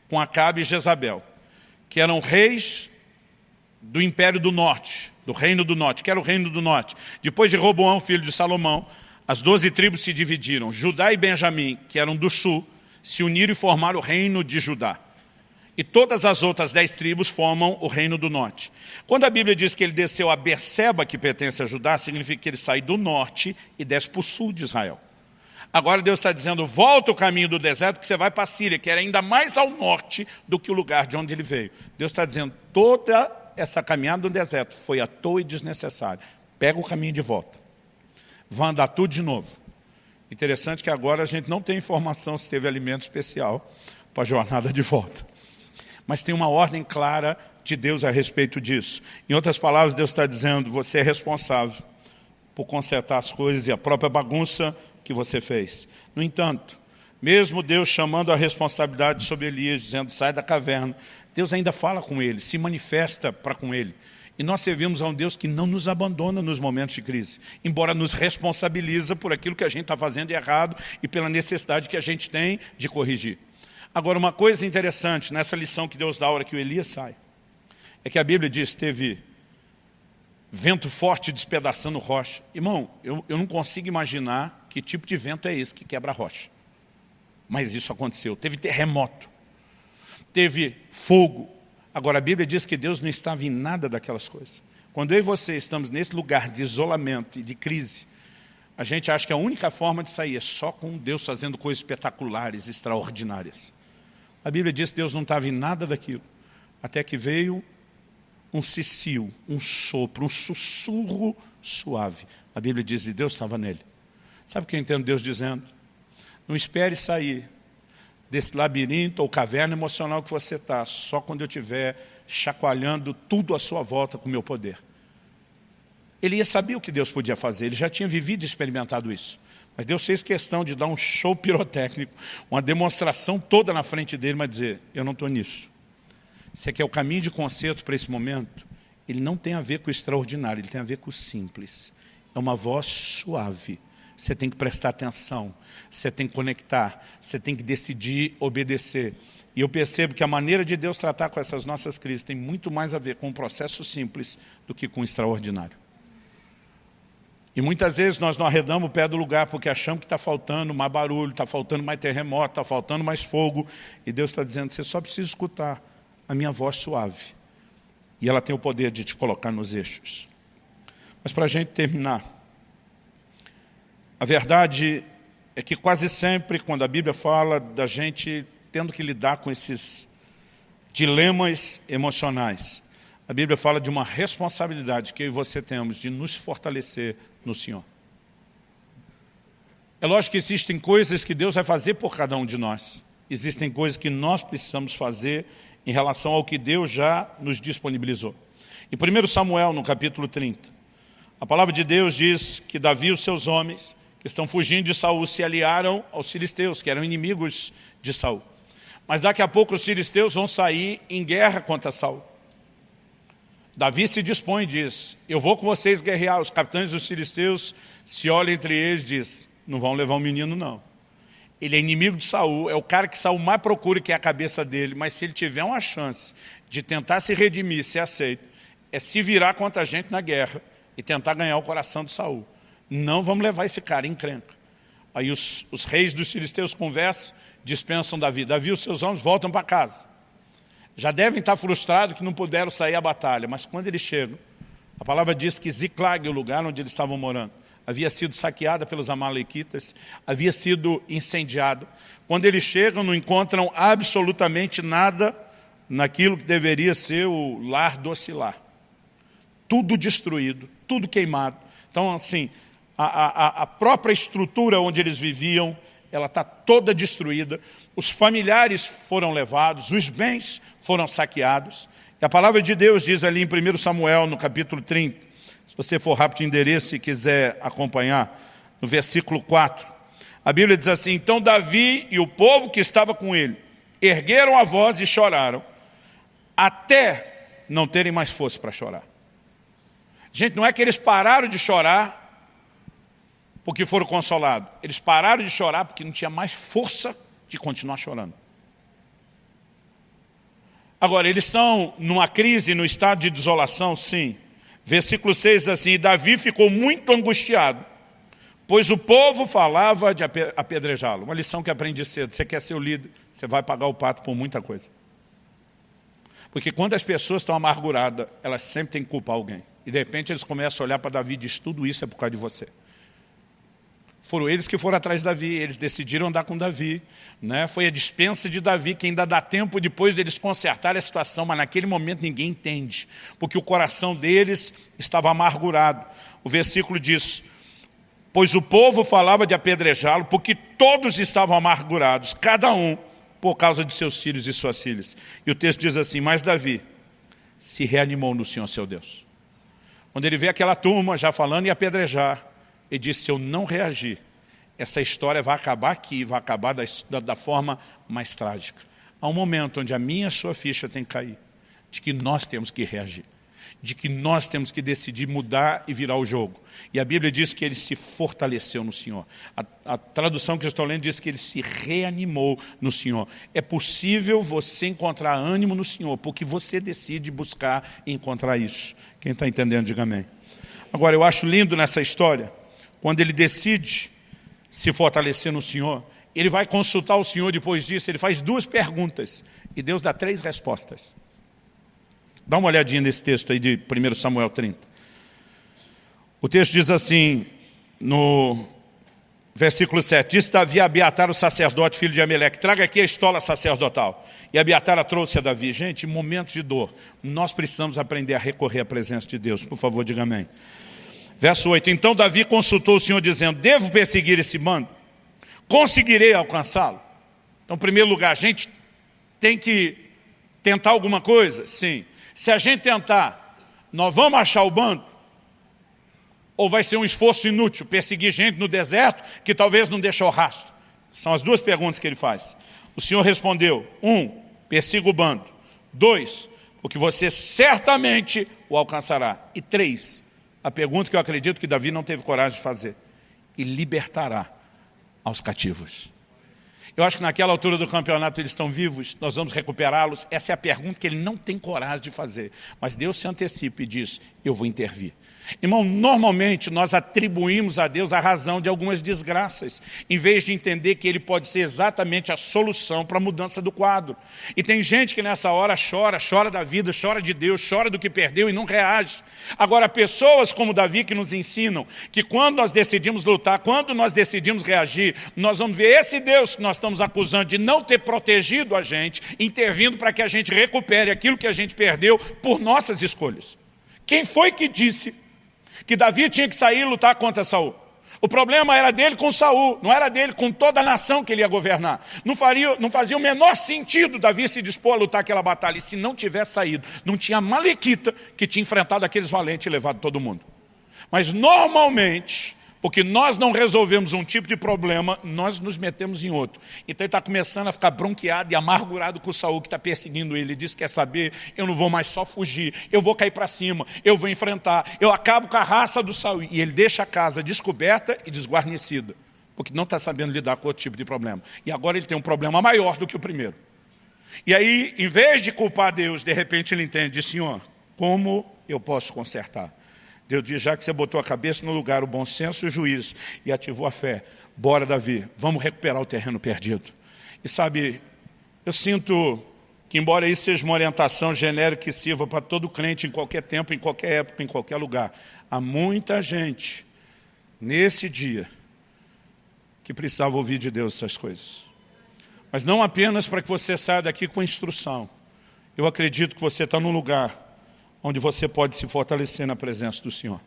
Com Acabe e Jezabel, que eram reis do Império do Norte, do Reino do Norte, que era o Reino do Norte. Depois de Roboão, filho de Salomão, as 12 tribos se dividiram. Judá e Benjamim, que eram do sul, se uniram e formaram o Reino de Judá. E todas as outras 10 tribos formam o Reino do Norte. Quando a Bíblia diz que ele desceu a Berseba, que pertence a Judá, significa que ele sai do norte e desce para o sul de Israel. Agora Deus está dizendo, volta o caminho do deserto, que você vai para a Síria, que era ainda mais ao norte do que o lugar de onde ele veio. Deus está dizendo, toda essa caminhada no deserto foi à toa e desnecessária. Pega o caminho de volta. Vai andar tudo de novo. Interessante que agora a gente não tem informação se teve alimento especial para a jornada de volta. Mas tem uma ordem clara de Deus a respeito disso. Em outras palavras, Deus está dizendo, você é responsável por consertar as coisas e a própria bagunça que você fez. No entanto, mesmo Deus chamando a responsabilidade sobre Elias, dizendo, sai da caverna, Deus ainda fala com ele, se manifesta para com ele. E nós servimos a um Deus que não nos abandona nos momentos de crise, embora nos responsabiliza por aquilo que a gente está fazendo de errado e pela necessidade que a gente tem de corrigir. Agora, uma coisa interessante nessa lição que Deus dá a hora que o Elias sai, é que a Bíblia diz, teve vento forte despedaçando rocha. Irmão, eu não consigo imaginar que tipo de vento é esse que quebra a rocha. Mas isso aconteceu. Teve terremoto, teve fogo. Agora, a Bíblia diz que Deus não estava em nada daquelas coisas. Quando eu e você estamos nesse lugar de isolamento e de crise, a gente acha que a única forma de sair é só com Deus fazendo coisas espetaculares, extraordinárias. A Bíblia diz que Deus não estava em nada daquilo, até que veio um cicio, um sopro, um sussurro suave. A Bíblia diz que Deus estava nele. Sabe o que eu entendo Deus dizendo? Não espere sair desse labirinto ou caverna emocional que você está, só quando eu estiver chacoalhando tudo à sua volta com o meu poder. Ele ia saber o que Deus podia fazer, ele já tinha vivido e experimentado isso. Mas Deus fez questão de dar um show pirotécnico, uma demonstração toda na frente dele, mas dizer, eu não estou nisso. Se é que é o caminho de conserto para esse momento, ele não tem a ver com o extraordinário, ele tem a ver com o simples. É uma voz suave. Você tem que prestar atenção, você tem que conectar, você tem que decidir obedecer. E eu percebo que a maneira de Deus tratar com essas nossas crises tem muito mais a ver com um processo simples do que com o extraordinário. E muitas vezes nós não arredamos o pé do lugar porque achamos que está faltando mais barulho, está faltando mais terremoto, está faltando mais fogo. E Deus está dizendo, você só precisa escutar a minha voz suave. E ela tem o poder de te colocar nos eixos. Mas para a gente terminar, a verdade é que quase sempre, quando a Bíblia fala da gente tendo que lidar com esses dilemas emocionais, a Bíblia fala de uma responsabilidade que eu e você temos de nos fortalecer no Senhor. É lógico que existem coisas que Deus vai fazer por cada um de nós. Existem coisas que nós precisamos fazer em relação ao que Deus já nos disponibilizou. Em 1 Samuel, no capítulo 30, a palavra de Deus diz que Davi e os seus homens, que estão fugindo de Saul, se aliaram aos filisteus, que eram inimigos de Saul. Mas daqui a pouco os filisteus vão sair em guerra contra Saul. Davi se dispõe e diz, eu vou com vocês guerrear. Os capitães dos filisteus se olham entre eles e dizem, não vão levar o menino não. Ele é inimigo de Saul, é o cara que Saul mais procura, que é a cabeça dele, mas se ele tiver uma chance de tentar se redimir, ser aceito, é se virar contra a gente na guerra e tentar ganhar o coração de Saul. Não vamos levar esse cara em encrenca. Aí os reis dos filisteus conversam, dispensam Davi. Davi e os seus homens voltam para casa. Já devem estar frustrados que não puderam sair à batalha, mas quando eles chegam, a palavra diz que Ziclag, o lugar onde eles estavam morando, havia sido saqueada pelos amalequitas, havia sido incendiada. Quando eles chegam, não encontram absolutamente nada naquilo que deveria ser o lar do lar. Tudo destruído, tudo queimado. Então, assim, a própria estrutura onde eles viviam, ela está toda destruída. Os familiares foram levados, os bens foram saqueados. E a palavra de Deus diz ali em 1 Samuel, no capítulo 30, se você for rápido de endereço e quiser acompanhar, no versículo 4, a Bíblia diz assim, então Davi e o povo que estava com ele ergueram a voz e choraram, até não terem mais força para chorar. Gente, não é que eles pararam de chorar porque foram consolados. Eles pararam de chorar porque não tinha mais força de continuar chorando. Agora, eles estão numa crise, no estado de desolação, sim. Versículo 6 diz assim, Davi ficou muito angustiado, pois o povo falava de apedrejá-lo. Uma lição que aprendi cedo, você quer ser o líder, você vai pagar o pato por muita coisa. Porque quando as pessoas estão amarguradas, elas sempre têm que culpar alguém. E de repente eles começam a olhar para Davi e dizem, tudo isso é por causa de você. Foram eles que foram atrás de Davi, eles decidiram andar com Davi, né? Foi a dispensa de Davi que ainda dá tempo depois deles consertarem a situação, mas naquele momento ninguém entende, porque o coração deles estava amargurado. O versículo diz, pois o povo falava de apedrejá-lo, porque todos estavam amargurados, cada um por causa de seus filhos e suas filhas. E o texto diz assim, mas Davi se reanimou no Senhor seu Deus. Quando ele vê aquela turma já falando em apedrejar, ele disse, se eu não reagir, essa história vai acabar aqui, vai acabar da forma mais trágica. Há um momento onde a minha e a sua ficha tem que cair, de que nós temos que reagir, de que nós temos que decidir mudar e virar o jogo. E a Bíblia diz que ele se fortaleceu no Senhor. A tradução que eu estou lendo diz que ele se reanimou no Senhor. É possível você encontrar ânimo no Senhor, porque você decide buscar e encontrar isso. Quem está entendendo, diga amém. Agora, eu acho lindo nessa história, quando ele decide se fortalecer no Senhor, ele vai consultar o Senhor depois disso, ele faz 2 perguntas, e Deus dá 3 respostas. Dá uma olhadinha nesse texto aí de 1 Samuel 30. O texto diz assim, no versículo 7, disse Davi a Abiatar, o sacerdote, filho de Ameleque, traga aqui a estola sacerdotal. E Abiatar a trouxe a Davi. Gente, em momentos de dor, nós precisamos aprender a recorrer à presença de Deus. Por favor, diga amém. Verso 8, então Davi consultou o Senhor dizendo, devo perseguir esse bando? Conseguirei alcançá-lo? Então, em primeiro lugar, a gente tem que tentar alguma coisa? Sim. Se a gente tentar, nós vamos achar o bando? Ou vai ser um esforço inútil, perseguir gente no deserto que talvez não deixou rastro? São as duas perguntas que ele faz. O Senhor respondeu: 1, persiga o bando. 2, porque você certamente o alcançará. E 3, a pergunta que eu acredito que Davi não teve coragem de fazer: e libertará aos cativos. Eu acho que naquela altura do campeonato eles estão vivos, nós vamos recuperá-los. Essa é a pergunta que ele não tem coragem de fazer. Mas Deus se antecipa e diz: eu vou intervir. Irmão, normalmente nós atribuímos a Deus a razão de algumas desgraças, em vez de entender que Ele pode ser exatamente a solução para a mudança do quadro. E tem gente que nessa hora chora da vida, chora de Deus, chora do que perdeu e não reage. Agora, pessoas como Davi que nos ensinam que quando nós decidimos lutar, quando nós decidimos reagir, nós vamos ver esse Deus que nós estamos acusando de não ter protegido a gente, intervindo para que a gente recupere aquilo que a gente perdeu por nossas escolhas. Quem foi que disse que Davi tinha que sair e lutar contra Saul? O problema era dele com Saul, não era dele com toda a nação que ele ia governar. Não fazia o menor sentido Davi se dispor a lutar aquela batalha. E se não tivesse saído, não tinha malequita que tinha enfrentado aqueles valentes e levado todo mundo. Mas normalmente, porque nós não resolvemos um tipo de problema, nós nos metemos em outro. Então ele está começando a ficar bronqueado e amargurado com o Saul que está perseguindo ele. Ele diz: quer saber, eu não vou mais só fugir, eu vou cair para cima, eu vou enfrentar, eu acabo com a raça do Saul. E ele deixa a casa descoberta e desguarnecida, porque não está sabendo lidar com outro tipo de problema. E agora ele tem um problema maior do que o primeiro. E aí, em vez de culpar Deus, de repente ele entende: Senhor, como eu posso consertar? Deus diz: já que você botou a cabeça no lugar, o bom senso e o juízo, e ativou a fé, bora, Davi, vamos recuperar o terreno perdido. E sabe, eu sinto que, embora isso seja uma orientação genérica que sirva para todo crente, em qualquer tempo, em qualquer época, em qualquer lugar, há muita gente, nesse dia, que precisava ouvir de Deus essas coisas. Mas não apenas para que você saia daqui com instrução. Eu acredito que você está num lugar onde você pode se fortalecer na presença do Senhor.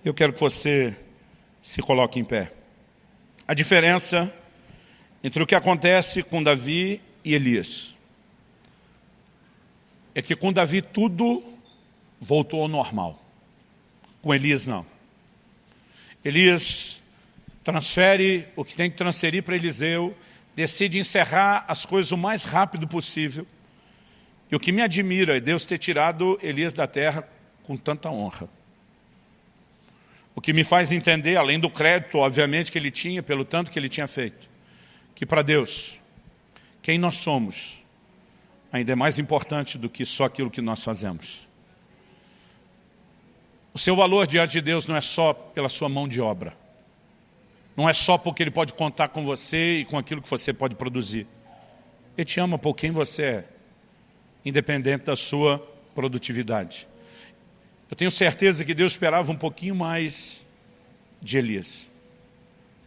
Eu quero que você se coloque em pé. A diferença entre o que acontece com Davi e Elias é que com Davi tudo voltou ao normal. Com Elias não. Elias transfere o que tem que transferir para Eliseu, decide encerrar as coisas o mais rápido possível. E o que me admira é Deus ter tirado Elias da terra com tanta honra. O que me faz entender, além do crédito, obviamente, que ele tinha, pelo tanto que ele tinha feito, que para Deus, quem nós somos, ainda é mais importante do que só aquilo que nós fazemos. O seu valor diante de Deus não é só pela sua mão de obra. Não é só porque Ele pode contar com você e com aquilo que você pode produzir. Ele te ama por quem você é, independente da sua produtividade. Eu tenho certeza que Deus esperava um pouquinho mais de Elias,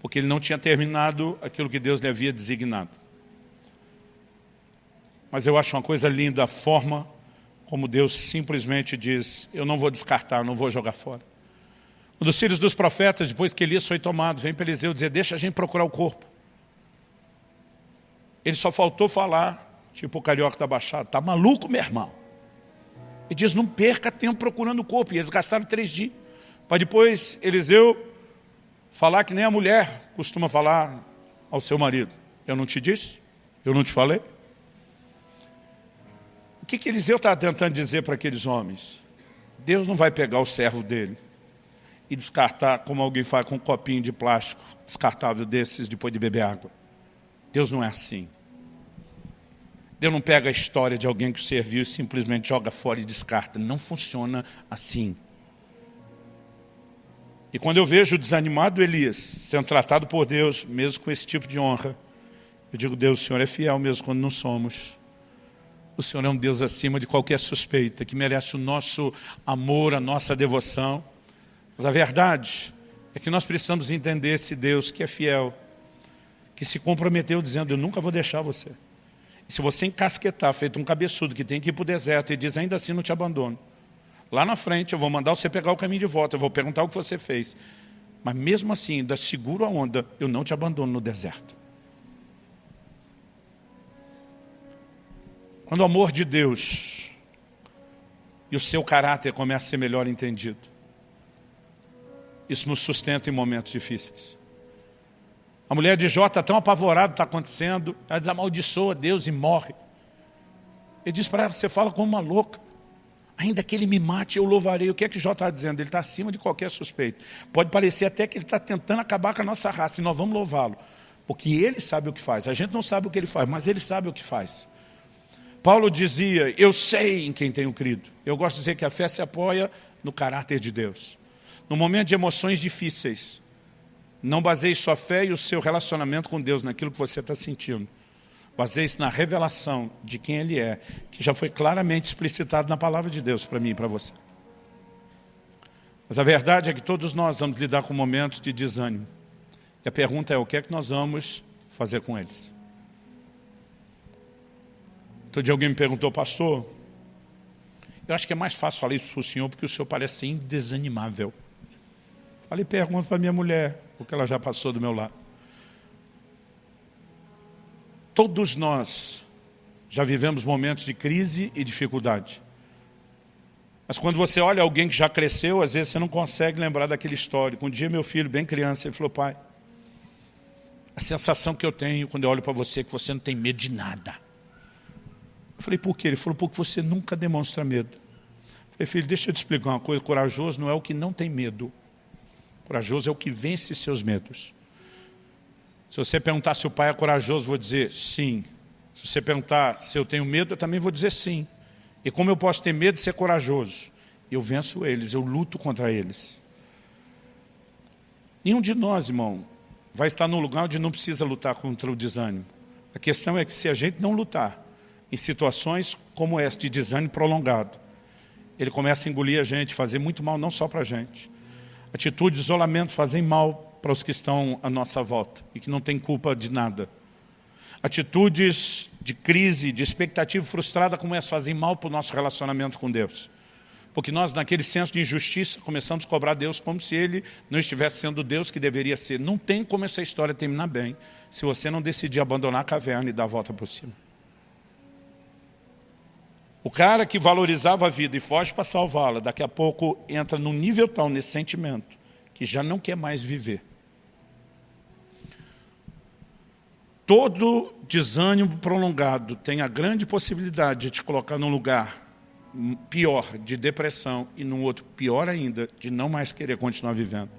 porque ele não tinha terminado aquilo que Deus lhe havia designado. Mas eu acho uma coisa linda a forma como Deus simplesmente diz: eu não vou descartar, não vou jogar fora. Um dos filhos dos profetas, depois que Elias foi tomado, vem para Eliseu dizer: deixa a gente procurar o corpo. Ele só faltou falar, tipo o carioca da Baixada: tá maluco, meu irmão? Ele diz: não perca tempo procurando o corpo. E eles gastaram 3 dias. Para depois Eliseu falar que nem a mulher costuma falar ao seu marido: eu não te disse? Eu não te falei? O que Eliseu está tentando dizer para aqueles homens? Deus não vai pegar o servo dele e descartar como alguém faz com um copinho de plástico descartável desses depois de beber água. Deus não é assim. Deus não pega a história de alguém que o serviu e simplesmente joga fora e descarta. Não funciona assim. E quando eu vejo o desanimado Elias sendo tratado por Deus, mesmo com esse tipo de honra, eu digo: Deus, o Senhor é fiel mesmo quando não somos. O Senhor é um Deus acima de qualquer suspeita, que merece o nosso amor, a nossa devoção. Mas a verdade é que nós precisamos entender esse Deus que é fiel, que se comprometeu dizendo: eu nunca vou deixar você. E se você encasquetar, feito um cabeçudo que tem que ir para o deserto e diz: ainda assim não te abandono, lá na frente eu vou mandar você pegar o caminho de volta, eu vou perguntar o que você fez. Mas mesmo assim, ainda seguro a onda, eu não te abandono no deserto. Quando o amor de Deus e o seu caráter começa a ser melhor entendido, Isso nos sustenta em momentos difíceis. A mulher de Jó está tão apavorada do que está acontecendo, ela diz, amaldiçoa Deus e morre. Ele diz para ela, você fala como uma louca. Ainda que ele me mate, eu louvarei. O que é que Jó está dizendo? Ele está acima de qualquer suspeito. Pode parecer até que ele está tentando acabar com a nossa raça, e nós vamos louvá-lo. Porque ele sabe o que faz. A gente não sabe o que ele faz, mas ele sabe o que faz. Paulo dizia, eu sei em quem tenho crido. Eu gosto de dizer que a fé se apoia no caráter de Deus. No momento de emoções difíceis, não baseie sua fé e o seu relacionamento com Deus naquilo que você está sentindo. Baseie-se na revelação de quem Ele é, que já foi claramente explicitado na palavra de Deus para mim e para você. Mas a verdade é que todos nós vamos lidar com momentos de desânimo. E a pergunta é, o que é que nós vamos fazer com eles? Outro dia alguém me perguntou, pastor, eu acho que é mais fácil falar isso para o senhor, porque o senhor parece ser indesanimável. Falei, pergunta para minha mulher, porque ela já passou do meu lado. Todos nós já vivemos momentos de crise e dificuldade. Mas quando você olha alguém que já cresceu, às vezes você não consegue lembrar daquele histórico. Um dia meu filho, bem criança, ele falou, pai, a sensação que eu tenho quando eu olho para você é que você não tem medo de nada. Eu falei, por quê? Ele falou, porque você nunca demonstra medo. Eu falei, filho, deixa eu te explicar uma coisa, corajoso não é o que não tem medo. Corajoso é o que vence seus medos. Se você perguntar se o pai é corajoso, eu vou dizer sim. Se você perguntar se eu tenho medo, eu também vou dizer sim. E como eu posso ter medo de ser corajoso? Eu venço eles, eu luto contra eles. Nenhum de nós, irmão, vai estar num lugar onde não precisa lutar contra o desânimo. A questão é que se a gente não lutar em situações como essa de desânimo prolongado, ele começa a engolir a gente, fazer muito mal não só para a gente. Atitude de isolamento fazem mal para os que estão à nossa volta e que não têm culpa de nada. Atitudes de crise, de expectativa frustrada começam a fazer mal para o nosso relacionamento com Deus. Porque nós, naquele senso de injustiça, começamos a cobrar Deus como se Ele não estivesse sendo o Deus que deveria ser. Não tem como essa história terminar bem se você não decidir abandonar a caverna e dar a volta por cima. O cara que valorizava a vida e foge para salvá-la, daqui a pouco entra num nível tal nesse sentimento, que já não quer mais viver. Todo desânimo prolongado tem a grande possibilidade de te colocar num lugar pior, de depressão, e num outro pior ainda, de não mais querer continuar vivendo.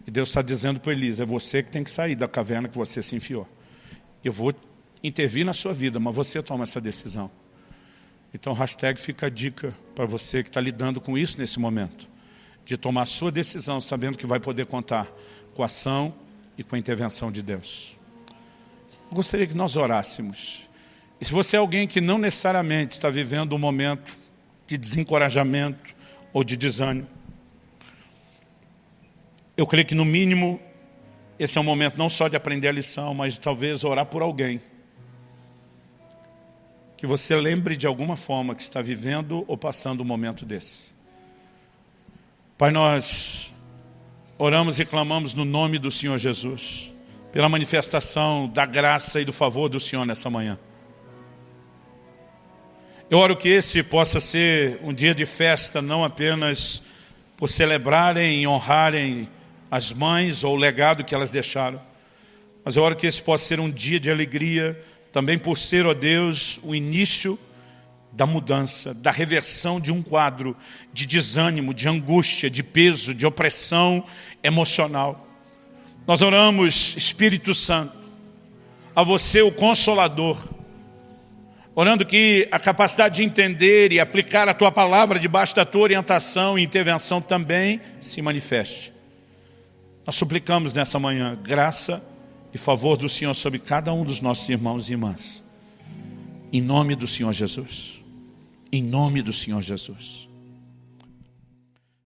E Deus está dizendo para Elisa, é você que tem que sair da caverna que você se enfiou. Eu vou intervir na sua vida, mas você toma essa decisão. Então, hashtag fica a dica para você que está lidando com isso nesse momento, de tomar a sua decisão, sabendo que vai poder contar com a ação e com a intervenção de Deus. Eu gostaria que nós orássemos. E se você é alguém que não necessariamente está vivendo um momento de desencorajamento ou de desânimo, eu creio que no mínimo esse é um momento não só de aprender a lição, mas de talvez orar por alguém. Que você lembre de alguma forma que está vivendo ou passando um momento desse. Pai, nós oramos e clamamos no nome do Senhor Jesus, pela manifestação da graça e do favor do Senhor nessa manhã. Eu oro que esse possa ser um dia de festa, não apenas por celebrarem e honrarem as mães ou o legado que elas deixaram, mas eu oro que esse possa ser um dia de alegria, também por ser, ó Deus, o início da mudança, da reversão de um quadro de desânimo, de angústia, de peso, de opressão emocional. Nós oramos, Espírito Santo, a você o Consolador, orando que a capacidade de entender e aplicar a Tua palavra debaixo da Tua orientação e intervenção também se manifeste. Nós suplicamos nessa manhã graça e favor do Senhor sobre cada um dos nossos irmãos e irmãs. Em nome do Senhor Jesus. Em nome do Senhor Jesus.